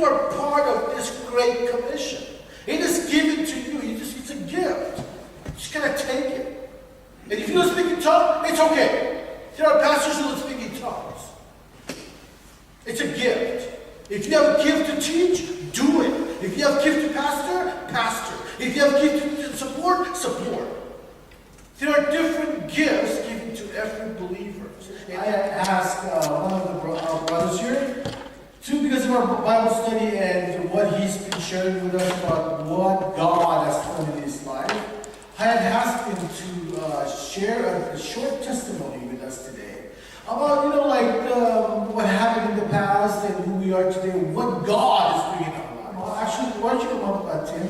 You are part of this great commission. It is given to you. It's a gift. You just gotta take it. And if you don't speak in tongues, it's okay. There are pastors who don't speak in tongues. It's a gift. If you have a gift to teach, do it. If you have a gift to pastor, pastor. If you have a gift to support, support. There are different gifts given to every believer. I asked one of our brothers here, too, because of our Bible study and what he's been sharing with us about what God has done in his life. I had asked him to share a short testimony with us today about, what happened in the past and who we are today, what God is doing in our life. Well, actually, why don't you come up, Tim,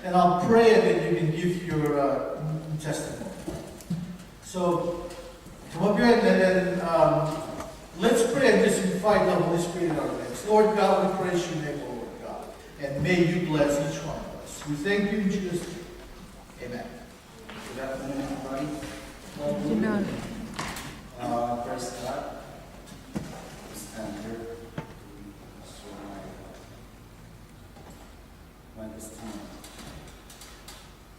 and I'll pray and then you can give your testimony. So, come up here and then let's pray and just invite the Holy Spirit in our lives. Lord God, we praise your name, Lord God. And may you bless each one of us. We thank you in Jesus' name. Amen. Good afternoon, everybody. Praise God. Stand here to show my testimony.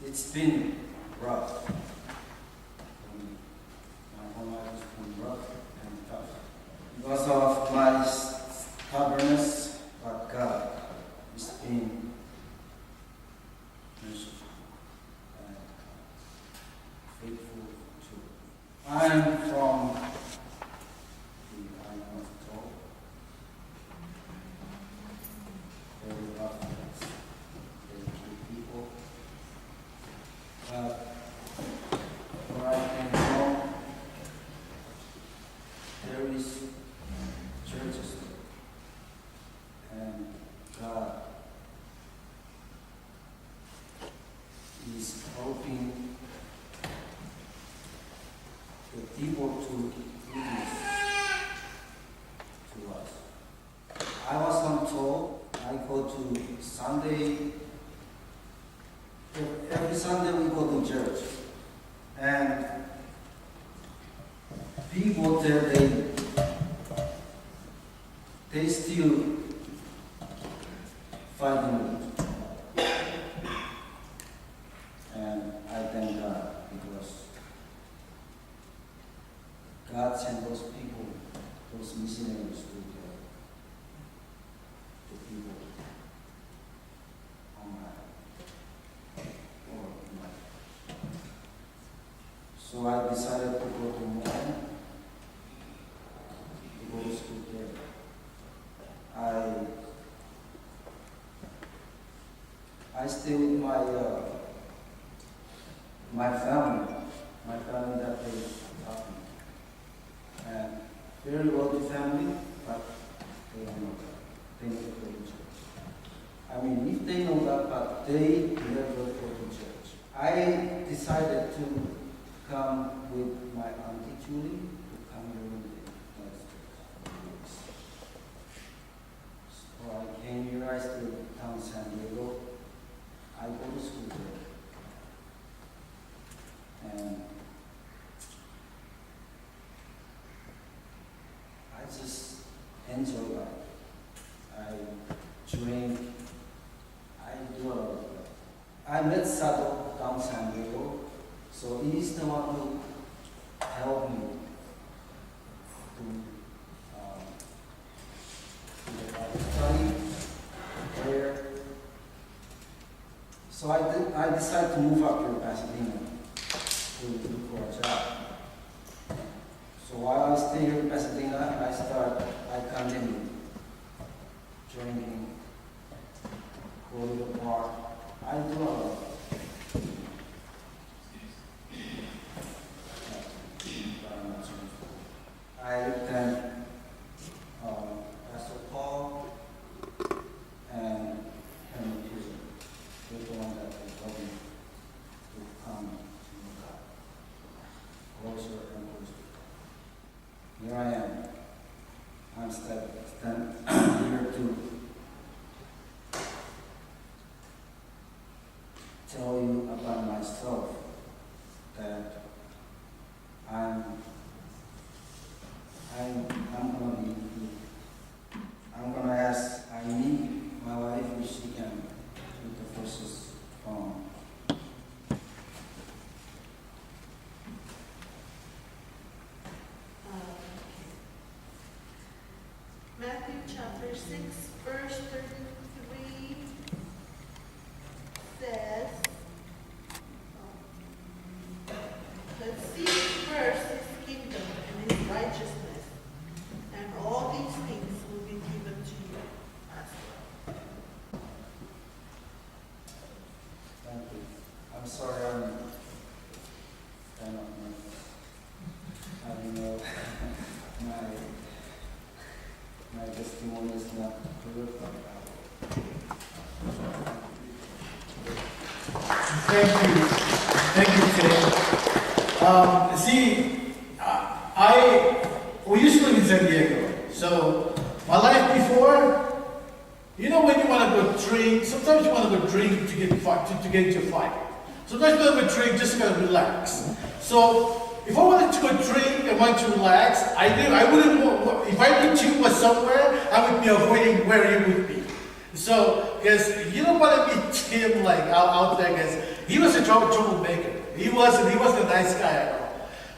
It's been rough. My whole life has been rough and tough. Because of my stubbornness, but God has been merciful and faithful too. I'm from the island of Corinth. Very rough place, very good people. But where I came from, there is churches there. And God is helping the people to witness to us. I was told I go to Sunday, every Sunday we go to church. And people there, they still fighting me. And I thank God because God sent those people, those missionaries to the people on my life. So I decided to go to Mohan, to go to school there. I stay with my family that they taught me. And very wealthy family, but they don't know that. They never go to church. I mean, if they know that, but they never go to church. I decided to come with my Auntie Julie to come here in the next church. So I came here, I stayed in town San Diego. I go to school there. And I just enjoy life. I drink. I do a lot of that. I met Sado down San Diego, so he is the one who helped me to the Bible study, prayer. So I decided to move up here to Pasadena to look for a job. So while I stay here in Pasadena, I continue drinking, go to the bar. I do a lot. I thank Pastor Paul and Henry Pearson. They're the one that helped me to come to God. Closer and closer. Here I am. I'm standing here Thank you, Tim. We used to live in San Diego. So, my life before, you know when you want to go drink, sometimes you want to go drink to get into a fight. Sometimes you want to go drink just to kind of relax. So, if I wanted to go drink and wanted to relax, I wouldn't, if I knew Tim was somewhere, I would be avoiding where he would be. So, because you don't want to meet Tim like out there, because he was a troublemaker. He wasn't a nice guy at all.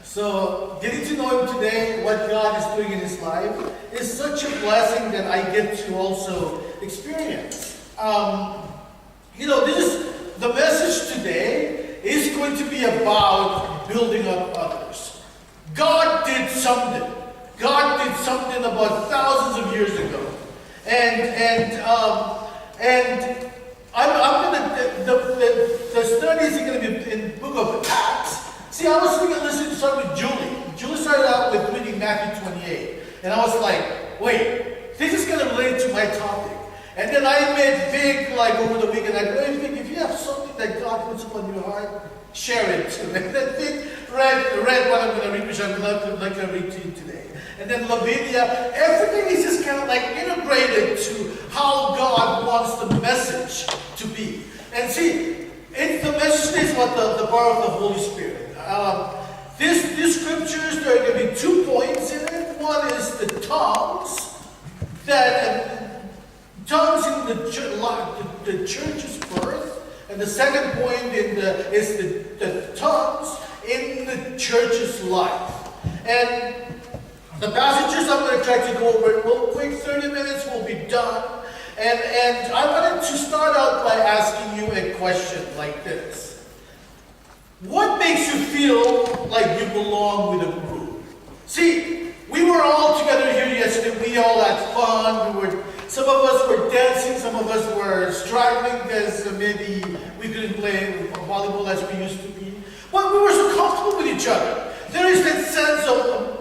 So, getting to know him today, what God is doing in his life, is such a blessing that I get to also experience. The message today is going to be about building up others. God did something. God did something about thousands of years ago. The studies are going to be in the book of Acts. See, I was listening to something with Julie. Julie started out with reading Matthew 28. And I was like, wait, this is going to relate to my topic. And then I met Vic over the weekend. I go, hey Vic, if you have something that God puts upon your heart, share it too. And then Vic read what I'm going to read, which I'm like to read to you today. And then Lavinia, everything is just kind of like integrated to how God wants the message to be. And see, the message is about the power of the Holy Spirit. These scriptures, there are going to be 2 points in it. One is the tongues, tongues in the church's birth, and the second point is the tongues in the church's life. And the passages I'm going to try to go over real quick, 30 minutes will be done. And I wanted to start out by asking you a question like this. What makes you feel like you belong with a group? See, we were all together here yesterday. We all had fun. Some of us were dancing. Some of us were struggling because maybe we couldn't play volleyball as we used to be. But we were so comfortable with each other. There is that sense of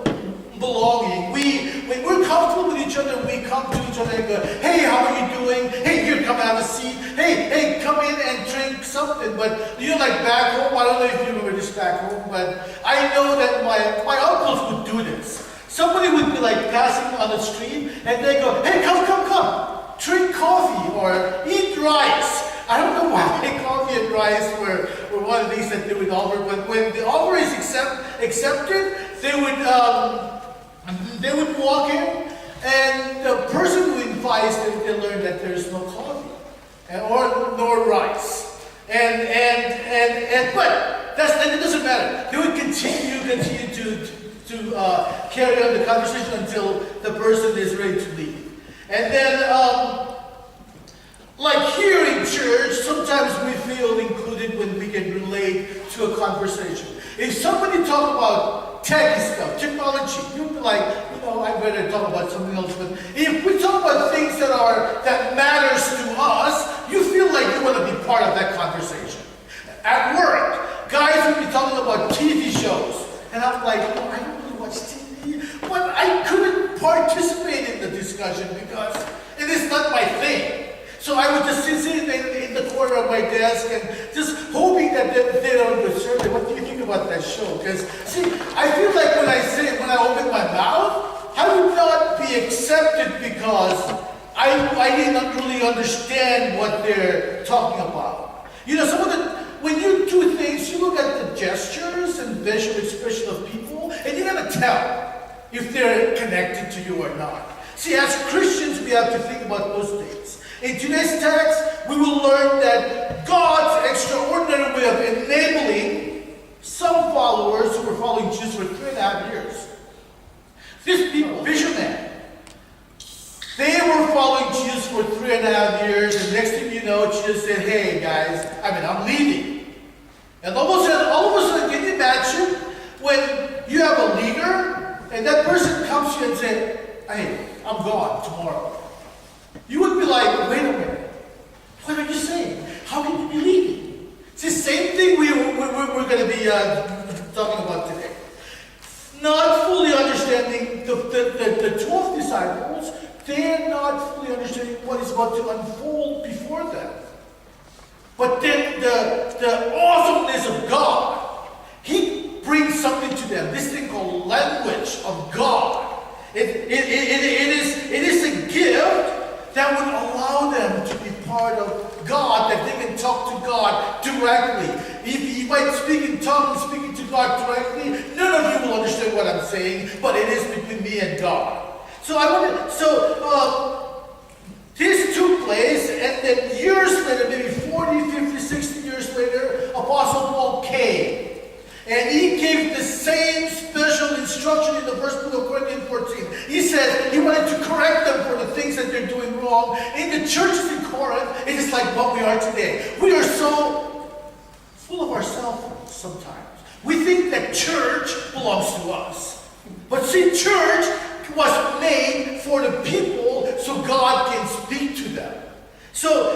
belonging. When we're comfortable with each other, we come to each other and go, hey, how are you doing? Hey, here, come have a seat. Hey, come in and drink something. But like back home, I don't know if you remember this back home, but I know that my uncles would do this. Somebody would be like passing on the street and they go, hey, come. Drink coffee or eat rice. I don't know why coffee and rice were one of the things that they would offer, but when the offer is accepted, they would walk in, and the person who invites them, they learn that there is no coffee or nor rice, but that doesn't matter. They would continue to carry on the conversation until the person is ready to leave. And then, like here in church, sometimes we feel included when we can relate to a conversation. If somebody talk about techy stuff, technology, you'd be like, I'd better talk about something else. But if we talk about things that matters to us, you feel like you want to be part of that conversation. At work, guys would be talking about TV shows, and I'm like, I don't really watch TV, but I couldn't participate in the discussion because it is not my thing. So I would just sit in the corner of my desk and just hoping that they don't go, Shirley, what do you think about that show? Because, see, I feel like when I open my mouth, I would not be accepted because I did not really understand what they're talking about. When you do things, you look at the gestures and visual expression of people, and you're going to tell if they're connected to you or not. See, as Christians, we have to think about those things. In today's text, we will learn that God's extraordinary way of enabling some followers who were following Jesus for 3.5 years. These people, fishermen, they were following Jesus for 3.5 years, and next thing you know, Jesus said, hey guys, I'm leaving. And all of a sudden, can you imagine when you have a leader, and that person comes to you and says, hey, I'm gone tomorrow. You would be like, wait a minute. What are you saying? How can you be leaving? It's the same thing we're going to be talking about today. Not fully understanding the 12 disciples, they're not fully understanding what is about to unfold before them. But then the awesomeness of God, He brings something to them. This thing called language of God. It is a gift that would allow them to be part of God, that they can talk to God directly. If you might speak in tongues, speaking to God directly, none of you will understand what I'm saying, but it is between me and God. This took place, and then years later, maybe 40, 50, 60 years later, Apostle Paul came. And he gave the same special instruction in the first book of Corinthians 14. He said he wanted to correct them for the things that they're doing wrong. In the churches in Corinth, it is like what we are today. We are so full of ourselves sometimes. We think that church belongs to us. But see, church was made for the people so God can speak to them. So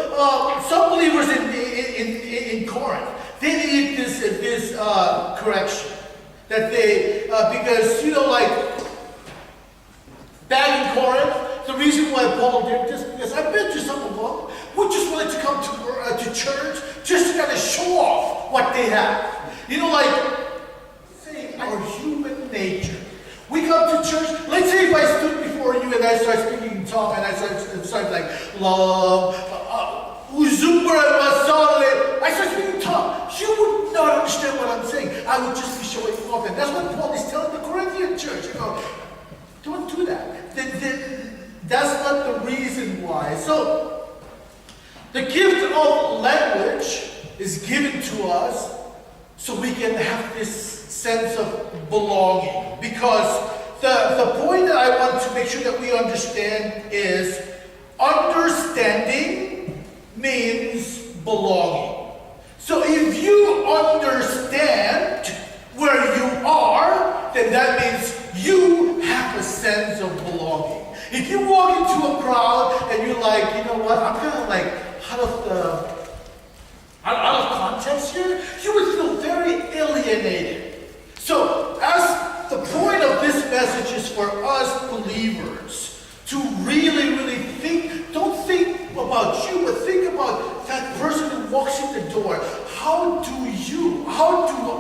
some believers in Corinth, they needed this correction. That they, because, back in Corinth, the reason why Paul did this, because I bet you some of them who just wanted to come to church just to kind of show off what they have. Say our human nature. We come to church, let's say if I stood before you and I start speaking in tongue and I start like, love, I start speaking in tongue. You would not understand what I'm saying. I would just be showing off. And that's what Paul is telling the Corinthian church. Don't do that. That's not the reason why. So, the gift of language is given to us so we can have this sense of belonging. Because the point that I want to make sure that we understand is understanding means belonging. So if you understand where you are, then that means you have a sense of belonging. If you walk into a crowd and you're like, you know what, I'm kind of like out of context here, you would feel very alienated. So as the point of this message is for us believers to really, really think, don't think about you, but think about that person who walks in the door. How do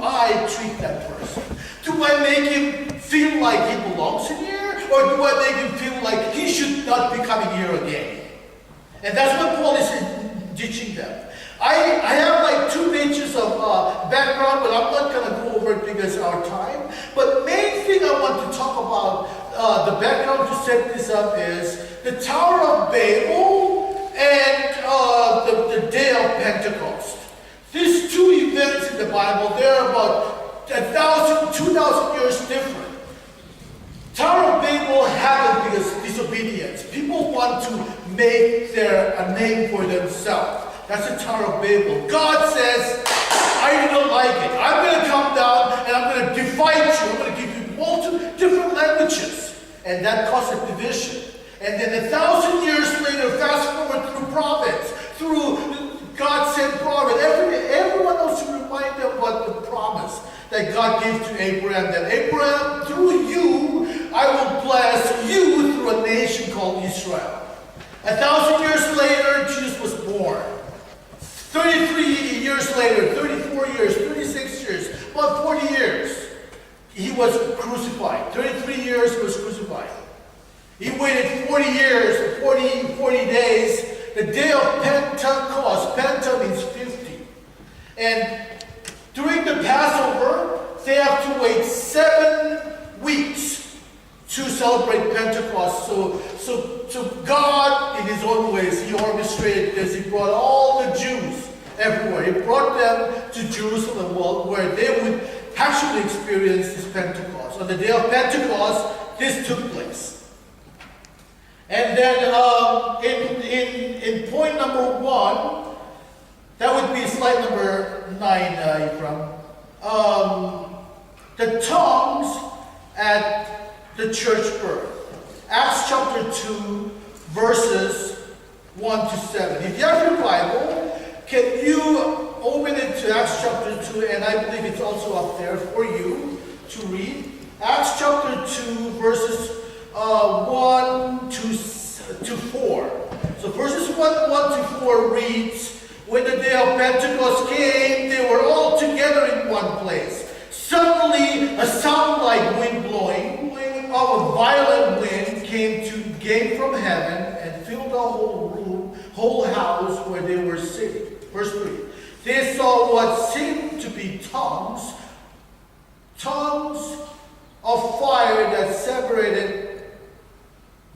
I treat that person? Do I make him feel like he belongs in here? Or do I make him feel like he should not be coming here again? And that's what Paul is teaching them. I have like 2 pages of background, but I'm not going to go over it because of our time. But main thing I want to talk about, the background to set this up is the Tower of Babel and the Day of Pentecost. These 2 events in the Bible, they're about 1,000, 2,000 years different. Tower of Babel happened because of disobedience. People want to make a name for themselves. That's the Tower of Babel. God says, I don't like it. I'm going to come down and I'm going to divide you. I'm going to give you multiple different languages. And that caused a division. And then 1,000 years later, fast forward through prophets, through God sent prophet, everyone else to remind them what the promise that God gave to Abraham, that Abraham, through you, I will bless you through a nation called Israel. 1,000 years later, Jesus was born. 33 years later, 34 years, 36 years, about 40 years, he was crucified. 33 years he was crucified. He waited 40 years, 40 days. The day of Pentecost, Penta means 50. And during the Passover, they have to wait 7 weeks to celebrate Pentecost. So God, in His own ways, He orchestrated this. He brought all the Jews everywhere. He brought them to Jerusalem where they would actually experience this Pentecost. On the day of Pentecost, this took place. And then in point number 1, that would be slide number 9, Ephraim. The tongues at the church birth. Acts chapter 2, verses 1 to 7. If you have your Bible, can you open it to Acts chapter 2, and I believe it's also up there for you to read. Acts chapter 2, verses 1 to 4. So verses 1 to 4 reads, When the day of Pentecost came, they were all together in one place. Suddenly, a sound like wind blowing of a violent wind came from heaven and filled the whole house where they were sitting. Verse 3. They saw what seemed to be tongues of fire that separated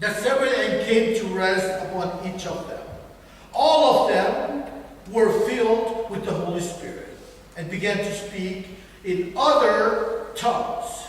and came to rest upon each of them. All of them were filled with the Holy Spirit and began to speak in other tongues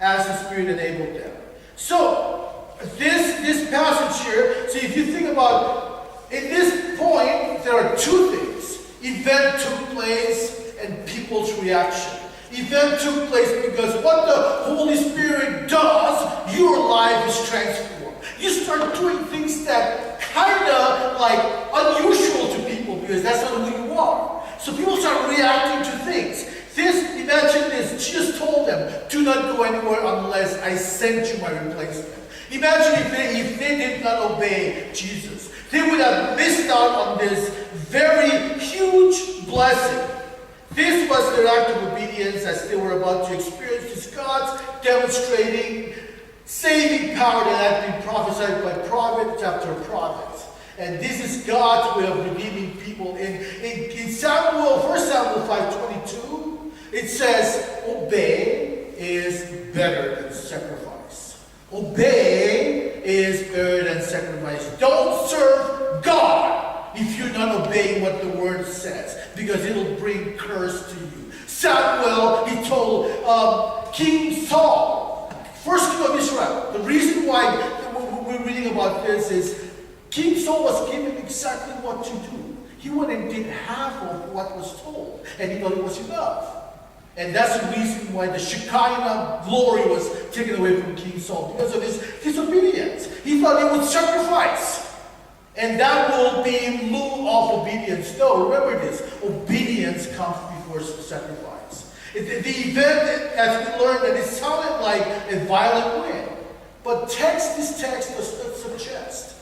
as the Spirit enabled them. So, this passage here, see, if you think about, in this point, there are two things. Event took place and people's reaction. Event took place because what the Holy Spirit does, your life is transformed. You start doing things that kind of like unusual to people because that's not who you are. So people start reacting to things. Imagine this, Jesus told them, do not go anywhere unless I send you my replacement. Imagine if they did not obey Jesus. They would have missed out on this very huge blessing. This was their act of obedience as they were about to experience this God's demonstrating saving power that had been prophesied by prophet after prophet. And this is God's way of redeeming people. In Samuel, 1 Samuel 5:22, it says, obey is better than sacrifice. Obey is better than sacrifice. Don't serve God if you're not obeying what the word says, because it'll bring curse to you. Samuel, he told King Saul, first king of Israel. The reason why we're reading about this is King Saul was given exactly what to do. He went and did half of what was told, and he thought it was enough. And that's the reason why the Shekinah glory was taken away from King Saul, because of his disobedience. He thought he would sacrifice, and that will be in lieu of obedience. No, remember this, obedience comes before sacrifice. The event, as we learned, that it sounded like a violent wind. But this text does not suggest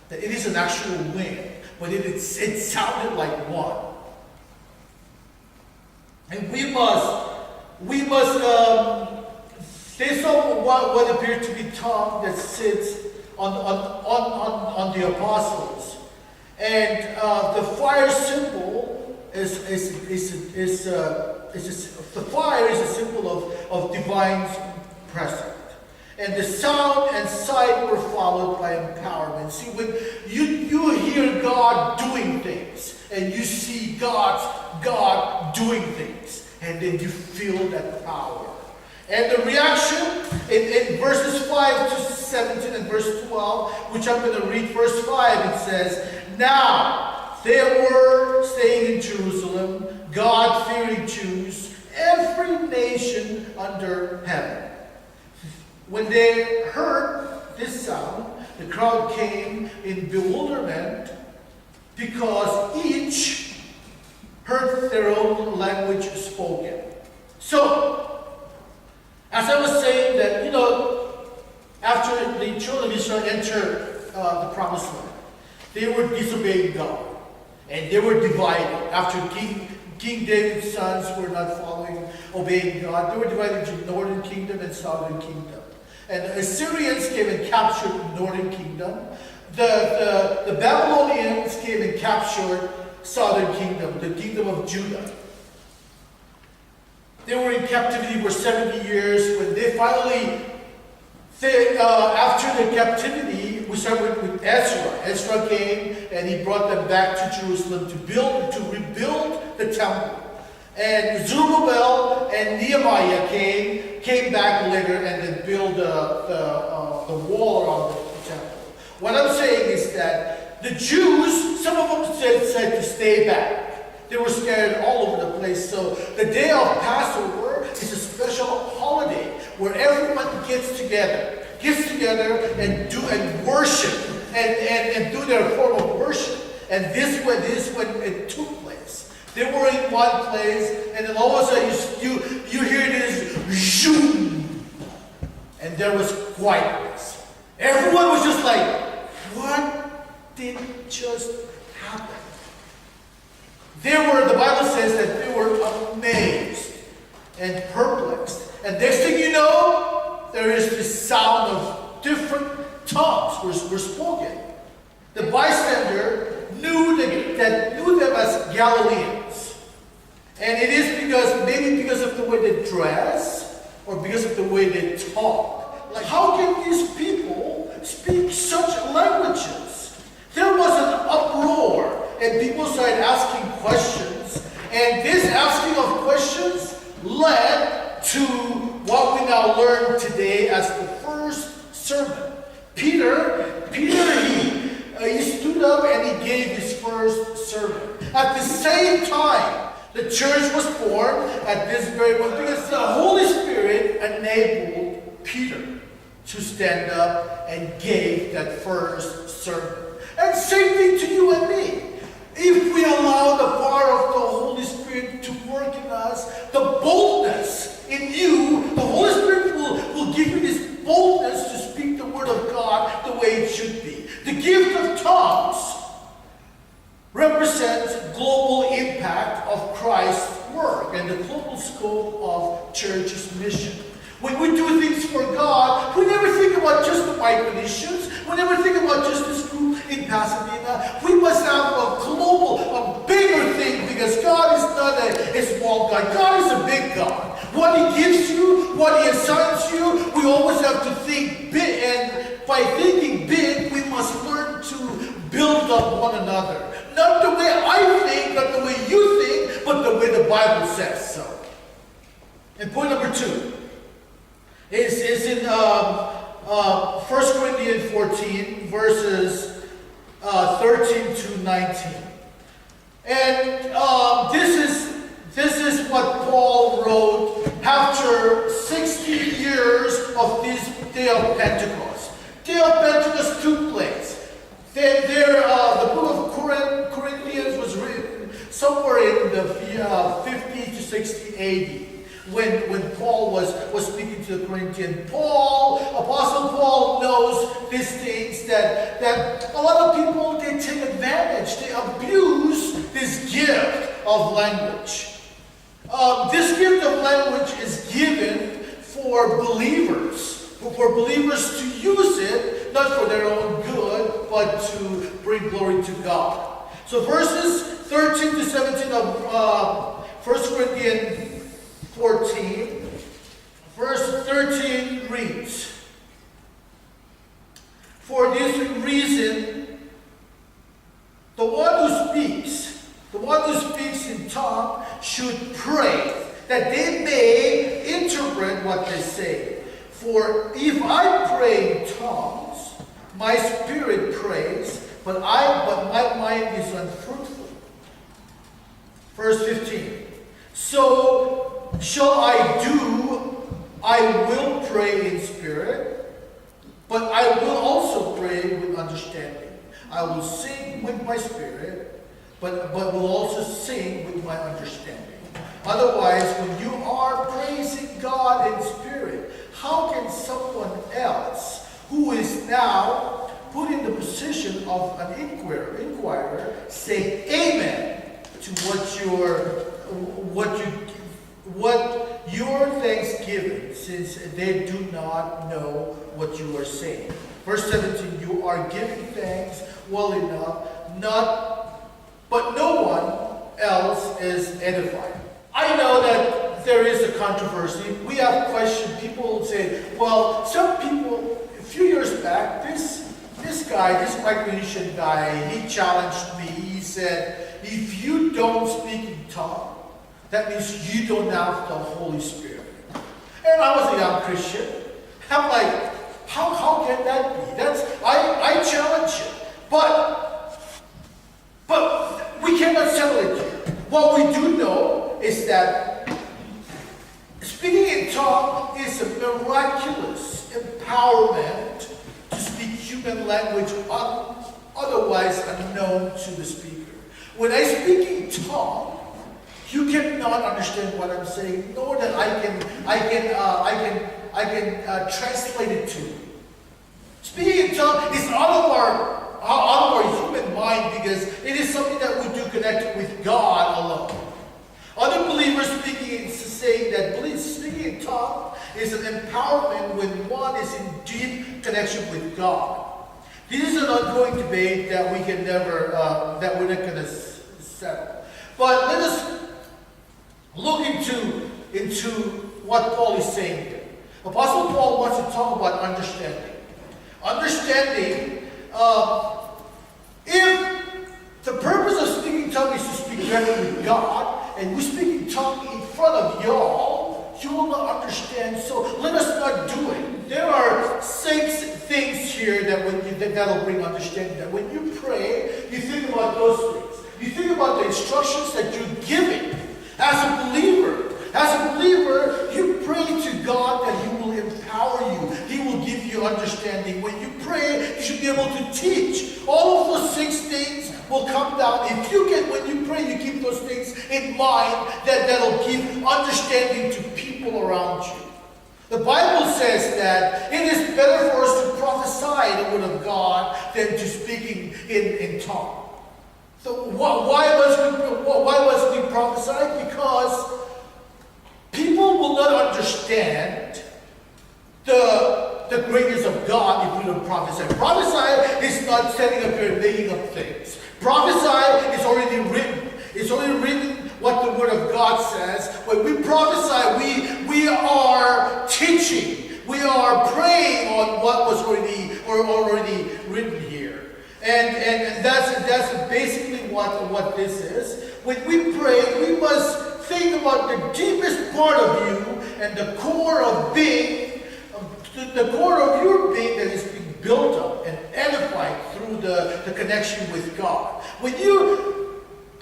that it is an actual wind, but it sounded like one. And we must they saw what appeared to be tongue that sits on the apostles. And the fire symbol the fire is a symbol of divine presence. And the sound and sight were followed by empowerment. See, when you hear God doing things, and you see God doing things, and then you feel that power. And the reaction in verses 5 to 17 and verse 12, which I'm going to read verse 5, it says, now there were staying in Jerusalem God-fearing Jews, every nation under heaven. When they heard this sound, the crowd came in bewilderment because each heard their own language spoken. So, as I was saying that, after the children of Israel entered the promised land, they were disobeying God. And they were divided. After King David's sons were not obeying God, they were divided into northern kingdom and southern kingdom. And the Assyrians came and captured the northern kingdom. The Babylonians came and captured southern kingdom, the kingdom of Judah. They were in captivity for 70 years. When they finally, after the captivity, we started with Ezra. Ezra came and he brought them back to Jerusalem to rebuild the temple. And Zerubbabel and Nehemiah came back later and then built the wall around the temple. What I'm saying is that the Jews, some of them said to stay back. They were scattered all over the place. So the day of Passover is a special holiday where everyone gets together and worship and do their form of worship. And this when it took place. They were in one place, and then all of a sudden you hear this zoom, and there was quietness. Everyone was just like, what did just happen? The Bible says that they were amazed and perplexed. And next thing you know, there is this sound of different tongues were spoken. The bystander knew them as Galileans. And it is maybe because of the way they dress, or because of the way they talk. Like, how can these people speak such languages? There was an uproar, and people started asking questions. And this asking of questions led to what we now learn today as the first sermon. Peter, he stood up and he gave his first sermon. At the same time, the church was born at this very moment because the Holy Spirit enabled Peter to stand up and gave that first sermon. And same thing to you and me. If we allow the power of the Holy Spirit to work in us, the boldness in you, the Holy Spirit will give you this boldness to speak the Word of God the way it should be. The gift of tongues represents global impact of Christ's work and the global scope of church's mission. When we do things for God, we never think about just the micronations. We never think about just this group in Pasadena. We must have a global, a bigger thing, because God is not a small God. God is a big God. What He gives you, what He assigns you, we always have to think big. And by thinking big, we must learn to build up one another. Not the way I think, not the way you think, but the way the Bible says so. And point number 2. Is in 1 Corinthians 14, verses 13 to 19. And this is what Paul wrote after 60 years of this Day of Pentecost. Day of Pentecost took place. The book of Corinthians was written somewhere in the 50 to 60 AD. When Paul was speaking to the Corinthians. Apostle Paul knows these things that a lot of people, they take advantage, they abuse this gift of language. This gift of language is given for believers to use it, not for their own good, but to bring glory to God. So verses 13 to 17 of 1 Corinthians 14, verse 13 reads, "For this reason, the one who speaks in tongue should pray, that they may interpret what they say. For if I pray in tongues, my spirit prays, but my mind is unfruitful." Verse 15, "So shall I will pray in spirit, but I will also pray with understanding. I will sing with my spirit, but will also sing with my understanding. Otherwise, when you are praising God in spirit, how can someone else who is now put in the position of an inquirer say amen to what your thanksgiving, since they do not know what you are saying?" Verse 17, "You are giving thanks well enough, but no one else is edified." I know that there is a controversy. We have questioned. People say, well, some people, a few years back, this Micronesian guy, he challenged me. He said, if you don't speak in tongues, that means you don't have the Holy Spirit. And I was a young Christian. I'm like, how can that be? I challenge it. But we cannot settle it here. What we do know is that speaking in tongues is a miraculous empowerment to speak human language otherwise unknown to the speaker. When I speak in tongues, you cannot understand what I'm saying, nor that I can translate it to you. Speaking in tongues is out of our human mind, because it is something that we do connect with God other believers speaking, saying that speaking in tongues is an empowerment when one is in deep connection with God. This is an ongoing debate that we can never, that we're not going to settle. But let us look into what Paul is saying here. Apostle Paul wants to talk about understanding. Understanding, if the purpose of speaking tongues is to speak directly with God, and we speak in tongues in front of y'all, you will not understand, so let us not do it. There are 6 things here that'll bring understanding. That when you pray, you think about those things. You think about the instructions that you're giving as a believer. As a believer, you pray to God that He will empower you. He will give you understanding. When you pray, you should be able to teach. All of those 6 things will come down. When you pray, you keep those things in mind, that'll give understanding to people around you. The Bible says that it is better for us to prophesy the word of God than to speaking in tongues. So why must we prophesy? Because people will not understand the greatness of God if we don't prophesy. Prophesy is not standing up here and making up things. Prophesy is already written. It's already written what the Word of God says. When we prophesy, we are teaching. We are praying on what was already written here. And that's basically what this is. When we pray, we must think about the deepest part of you and the core of being, the core of your being that is being built up and edified through the connection with God.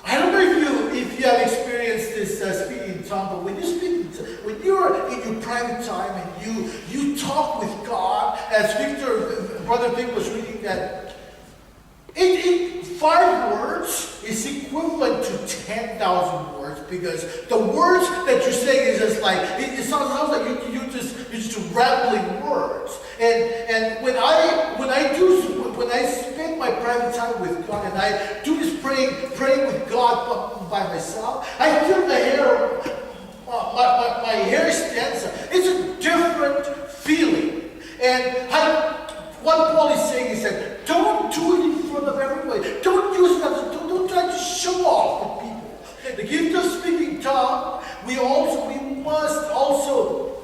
I don't know if you have experienced this speaking in tongues, but when you're in your private time and you talk with God, as Brother Vic was reading that, 5 words is equivalent to 10,000 words, because the words that you're saying is just like, it sounds like you're just rambling words. And when I spend my private time with God and I do this praying with God by myself, I feel my hair stands up. It's a different feeling. And what Paul is saying is that don't do it in front of everybody. Don't use that. Don't try to show off to people. The gift of speaking tongue, we must also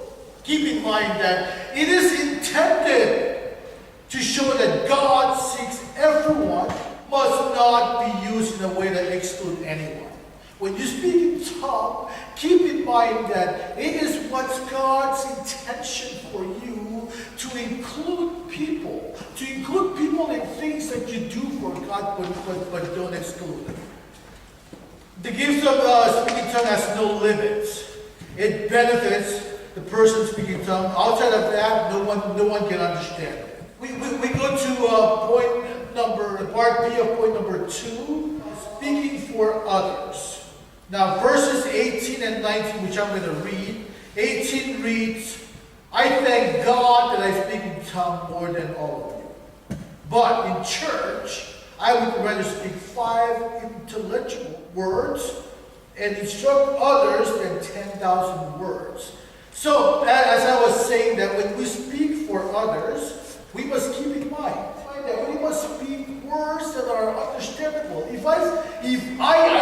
keep in mind that it is intended to show that God seeks everyone, must not be used in a way that excludes anyone. When you speak in tongue, keep in mind that it is what's God's intention for you to include people in things that you do for God, but don't exclude them. The gift of speaking tongue has no limits. It benefits the person speaking tongue. Outside of that, no one can understand it. We go to part B of point number 2, speaking for others. Now, verses 18 and 19, which I'm going to read. 18 reads, I thank God that I speak in tongue more than all of you. But in church, I would rather speak 5 intellectual words and instruct others than 10,000 words. So, as I was saying, that when we speak for others, we must keep in mind that we must speak words that are understandable. If I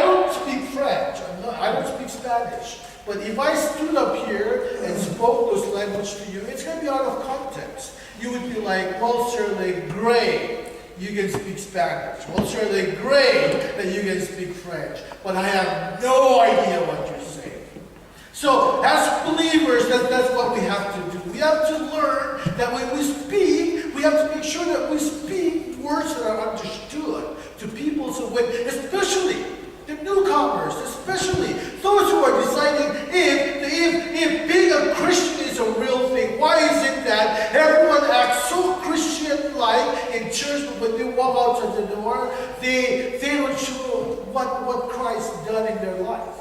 don't speak French, I don't speak Spanish, but if I stood up here and spoke those languages to you, it's going to be out of context. You would be like, well, Shirley, great, you can speak Spanish. Well, Shirley, great that you can speak French, but I have no idea what you're saying. So, as believers, that's what we have to do. We have to learn that when we speak, we have to make sure that we speak words that are understood to people. So especially the newcomers, especially those who are deciding if being a Christian is a real thing. Why is it that everyone acts so Christian-like in church, but when they walk outside the door, they don't show what Christ has done in their life?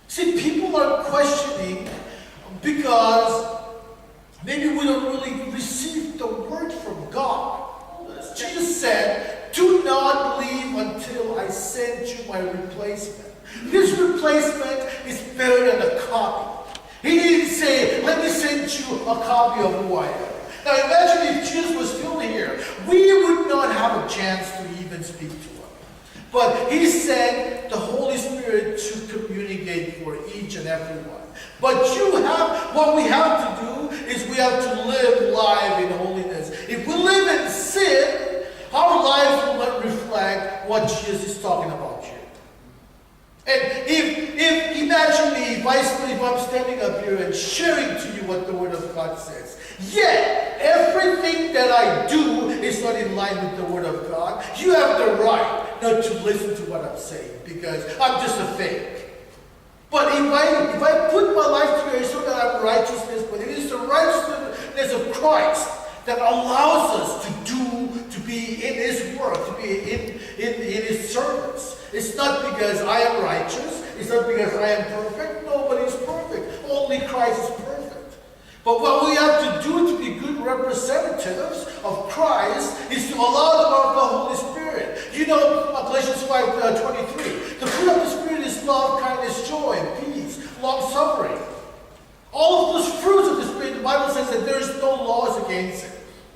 See, people are questioning because maybe we don't really receive the word from God. Jesus said, do not leave until I say send you my replacement. This replacement is better than a copy. He didn't say, let me send you a copy of who I am. Now imagine if Jesus was still here. We would not have a chance to even speak to him. But he sent the Holy Spirit to communicate for each and every one. But what we have to do is we have to live life in holiness. If we live in sin, our lives will not reflect what Jesus is talking about here. And if imagine me, if I'm standing up here and sharing to you what the Word of God says, yet everything that I do is not in line with the Word of God, you have the right not to listen to what I'm saying because I'm just a fake. But if I put my life together so that I'm righteousness, but it is the righteousness of Christ that allows us to be in His work, to be in His service. It's not because I am righteous. It's not because I am perfect. Nobody's perfect. Only Christ is perfect. But what we have to do to be good representatives of Christ is to allow the Holy Spirit. You know, Galatians 5:23. The fruit of the Spirit is love, kindness, joy, peace, long-suffering. All of those fruits of the Spirit, the Bible says that there is no laws against it.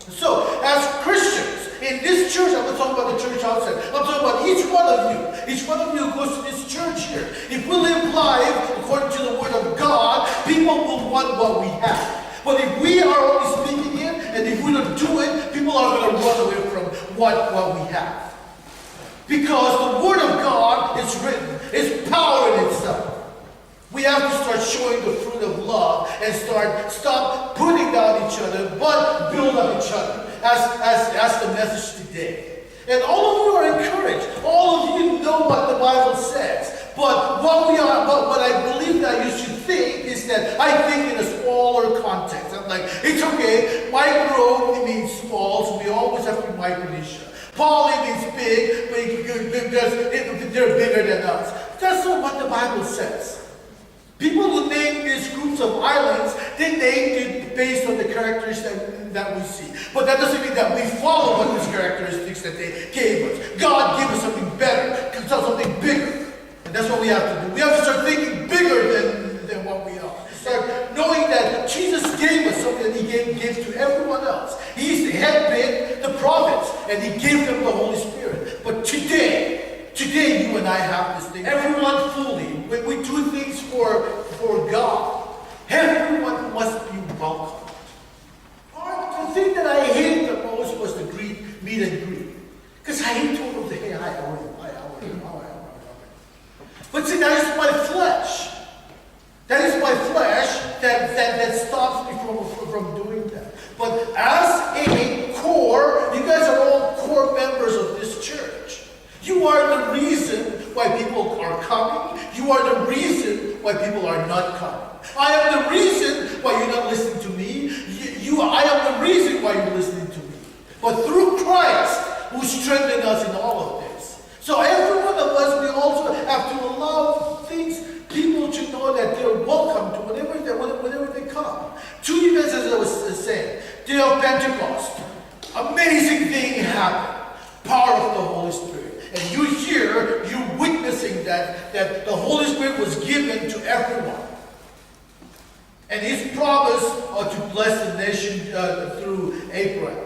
So, as Christians, in this church, I'm not talking about the church outside, I'm talking about each one of you. Each one of you who goes to this church here. If we live life according to the Word of God, people will want what we have. But if we are only speaking it, and if we don't do it, people are going to run away from what we have. Because the Word of God is written. It's power in itself. We have to start showing the fruit of love and stop putting down each other, but build up each other. As the message today. And all of you are encouraged. All of you know what the Bible says. But what I believe that you should think is that I think in a smaller context. I'm like, it's okay. Micro, it means small, so we always have to be Micronesia. Poly means big, because they're bigger than us. That's not what the Bible says. People who name these groups of islands, they named it based on the characteristics that we see. But that doesn't mean that we follow what these characteristics that they gave us. God gave us something better, something bigger. And that's what we have to do. We have to start thinking bigger than what we are. Start knowing that Jesus gave us something that He gave to everyone else. He's the head bit, the prophets, and He gave them the Holy Spirit. But today you and I have this thing. Everyone fully, when we do things for God, everyone must be welcome. The thing that I hated the most was the meet and greet. Because I hate to say, hey, hi, how are you? But see, that is my flesh. That is my flesh that stops me from doing that. But as a core, you guys are all core members of this church. You are the reason why people are coming. You are the reason why people are not coming. I am the reason why you're not listening to me. I am the reason why you're listening to me. But through Christ, who strengthened us in all of this. So every one of us, we also have to allow people to know that they're welcome to whenever they come. 2 events, as I was saying, Day of Pentecost, amazing thing happened. Power of the Holy Spirit. And you're witnessing that the Holy Spirit was given to everyone. And His promise to bless the nation through Abraham.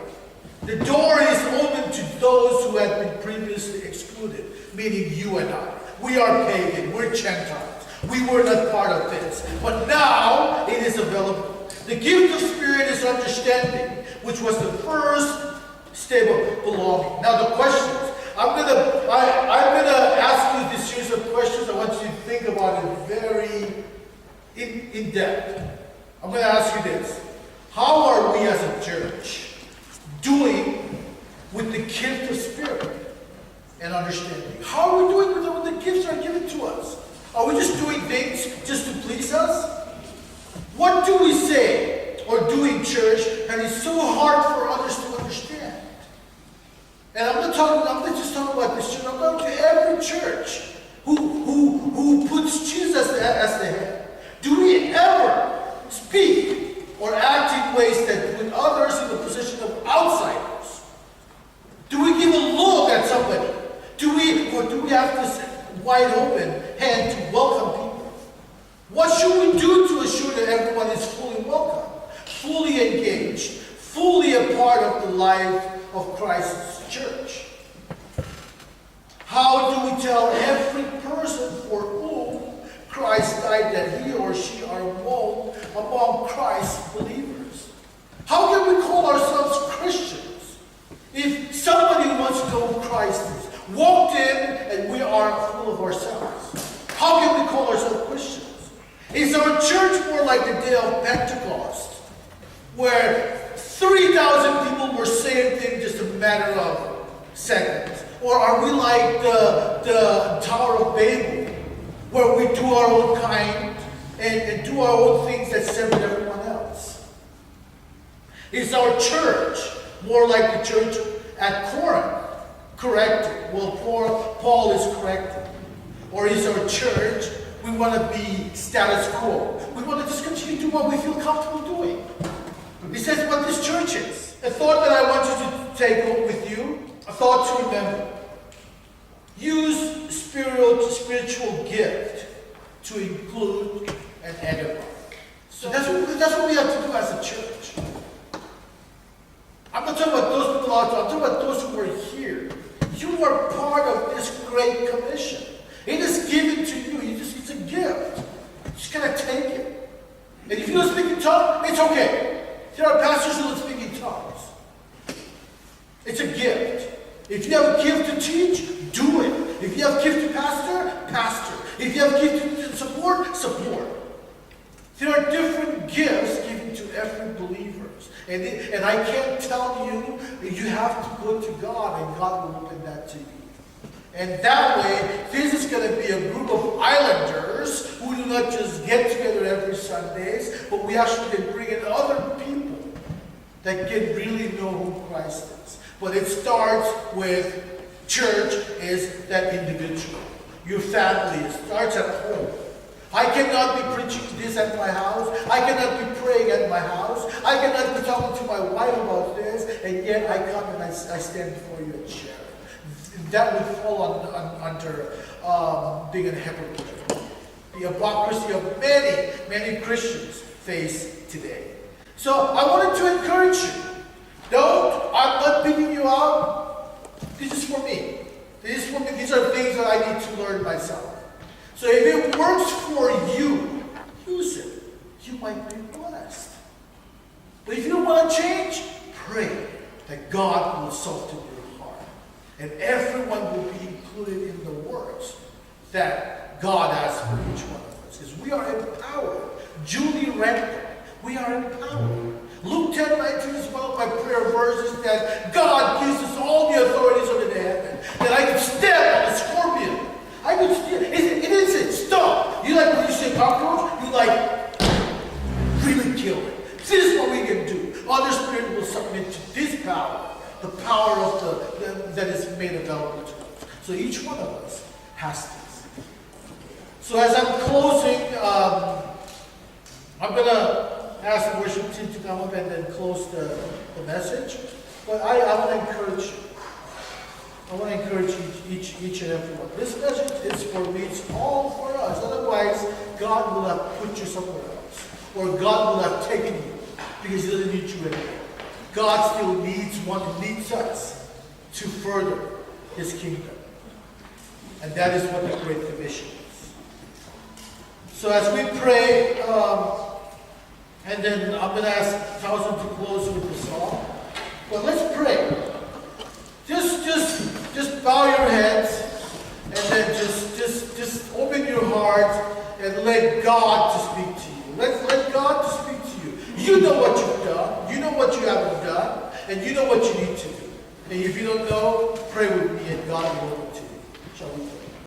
The door is open to those who had been previously excluded, meaning you and I. We are pagan, we're Gentiles. We were not part of this. But now it is available. The gift of Spirit is understanding, which was the first step of belonging. Now the questions. I'm gonna ask you this series of questions. I want you to think about it very in depth. I'm gonna ask you this. How are we as a church doing with the gift of Spirit and understanding? How are we doing with when the gifts are given to us? Are we just doing things just to please us? What do we say or do in church that is so hard for others to understand? And I'm not just talking about this church. I'm talking to every church who puts Jesus as the head. Do we ever speak or act in ways that put others in the position of outsiders? Do we give a look at somebody? Do we or do we have this wide open hand to welcome people? What should we do to assure that everyone is fully welcome, fully engaged, fully a part of the life of Christ's church? How do we tell every person for whom Christ died that he or she are among Christ's believers? How can we call ourselves Christians if somebody wants to know who Christ is, walked in and we are full of ourselves? How can we call ourselves Christians? Is our church more like the day of Pentecost, where 3,000 people were saved in just a matter of seconds? Or are we like the Tower of Babel, where we do our own kind and do our own things that separate everyone else? Is our church more like the church at Corinth, corrected? Well, Paul is corrected. Or is our church, we want to be status quo? We want to just continue to do what we feel comfortable doing. He says what this church is. A thought that I want you to take home with you, a thought to remember. Use spiritual gift to include and edify. So that's what we have to do as a church. I'm not talking about those people out there. I'm talking about those who are here. You are part of this great commission. It is given to you. It's a gift. You just gotta take it. And if you don't speak in tongues, it's okay. There are pastors who don't speak in tongues. It's a gift. If you have a gift to teach, do it. If you have a gift to pastor. If you have a gift to support. There are different gifts given to every believer. And I can't tell you that you have to go to God and God will open that to you. And that way, this is going to be a group of islanders who do not just get together every Sundays, but we actually can bring in other people that can really know who Christ is. But it starts with church is that individual. Your family. It starts at home. I cannot be preaching this at my house. I cannot be praying at my house. I cannot be talking to my wife about this, and yet I come and I stand before you and share. That would fall under being a hypocrite. The hypocrisy of many Christians face today. So I wanted to encourage you. I'm not picking you out. This is for me. This is for me. These are things that I need to learn myself. So if it works for you, use it. You might be blessed. But if you don't want to change, pray that God will soften your heart. And everyone will be included in the works that God has for each one of us. Because we are empowered. Julie read that. We are empowered. Luke 10:19 is one of my prayer verses that God gives us all the authorities under the heaven. That I can step on a scorpion. I could steal. It isn't. Stop. You like when you say cockroach? You like really kill it. This is what we can do. Other spirit will submit to this power, the power of that is made available to us. So each one of us has this. So as I'm closing, I'm gonna ask the worship team to come up and then close the message. But I want to encourage you. I want to encourage each and every one. This message is for me. It's all for us. Otherwise, God will have put you somewhere else. Or God will have taken you because He doesn't need you anymore. God still needs us to further His kingdom. And that is what the Great Commission is. So as we pray, and then I'm going to ask Thousand to close with the song. But let's pray. Just bow your heads and then just open your heart and let God to speak to you. Let God to speak to you. You know what you've done. You know what you haven't done. And you know what you need to do. And if you don't know, pray with me and God will open to you. Shall we pray?